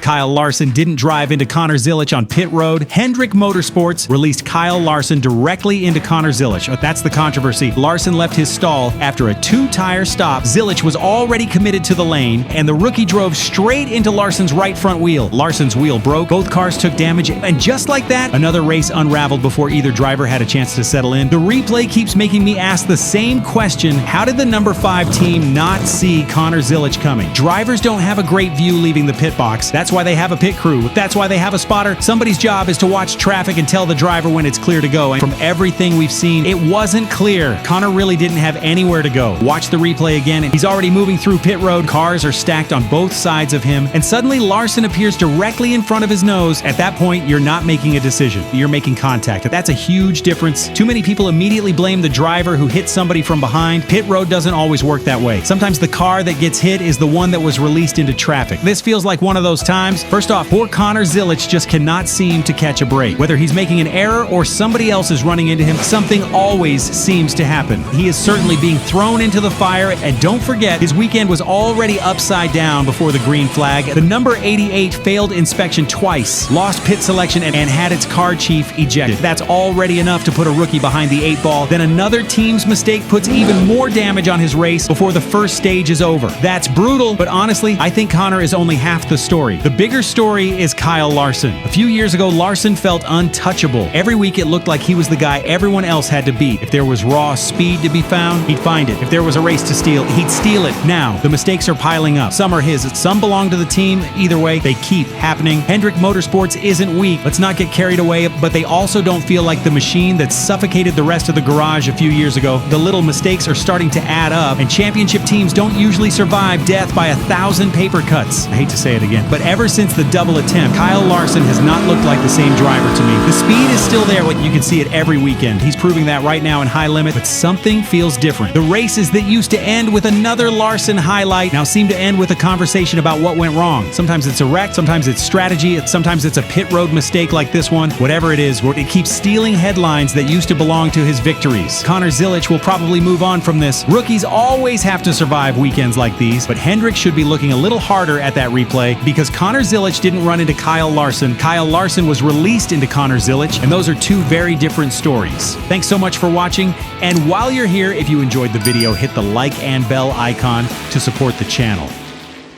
Kyle Larson didn't drive into Connor Zilisch on pit road. Hendrick Motorsports released Kyle Larson directly into Connor Zilisch. That's the controversy. Larson left his stall after a two-tire stop. Zilisch was already committed to the lane, and the rookie drove straight into Larson's right front wheel. Larson's wheel broke, both cars took damage, and just like that, another race unraveled before either driver had a chance to settle in. The replay keeps making me ask the same question: how did the number 5 team not see Connor Zilisch coming? Drivers don't have a great view leaving the pit box. That's why they have a pit crew. That's why they have a spotter. Somebody's job is to watch traffic and tell the driver when it's clear to go. And from everything we've seen, it wasn't clear. Connor really didn't have anywhere to go. Watch the replay again, and he's already moving through pit road. Cars are stacked on both sides of him, and suddenly Larson appears directly in front of his nose. At that point, you're not making a decision. You're making contact. That's a huge difference. Too many people immediately blame the driver who hit somebody from behind. Pit road doesn't always work that way. Sometimes the car that gets hit is the one that was released into traffic. This feels like one of those times. First off, poor Connor Zilisch just cannot seem to catch a break. Whether he's making an error or somebody else is running into him, something always seems to happen. He is certainly being thrown into the fire, and don't forget, his weekend was already upside down before the green flag. The number 88 failed inspection twice, lost pit selection, and had its car chief ejected. That's already enough to put a rookie behind the 8 ball. Then another team's mistake puts even more damage on his race before the first stage is over. That's brutal, but honestly, I think Connor is only half the story. The bigger story is Kyle Larson. A few years ago, Larson felt untouchable. Every week it looked like he was the guy everyone else had to beat. If there was raw speed to be found, he'd find it. If there was a race to steal, he'd steal it. Now, the mistakes are piling up. Some are his, some belong to the team. Either way, they keep happening. Hendrick Motorsports isn't weak. Let's not get carried away, but they also don't feel like the machine that suffocated the rest of the garage a few years ago. The little mistakes are starting to add up, and championship teams don't usually survive death by 1,000 paper cuts. I hate to say it again, but ever since the double attempt, Kyle Larson has not looked like the same driver to me. The speed is still there, but you can see it every weekend. He's proving that right now in high limit, but something feels different. The races that used to end with another Larson highlight now seem to end with a conversation about what went wrong. Sometimes it's a wreck, sometimes it's strategy, sometimes it's a pit road mistake like this one. Whatever it is, it keeps stealing headlines that used to belong to his victories. Connor Zilisch will probably move on from this. Rookies always have to survive weekends like these, but Hendrick should be looking a little harder at that replay because Connor Zilisch didn't run into Kyle Larson. Kyle Larson was released into Connor Zilisch, and those are two very different stories. Thanks so much for watching, and while you're here, if you enjoyed the video, hit the like and bell icon to support the channel.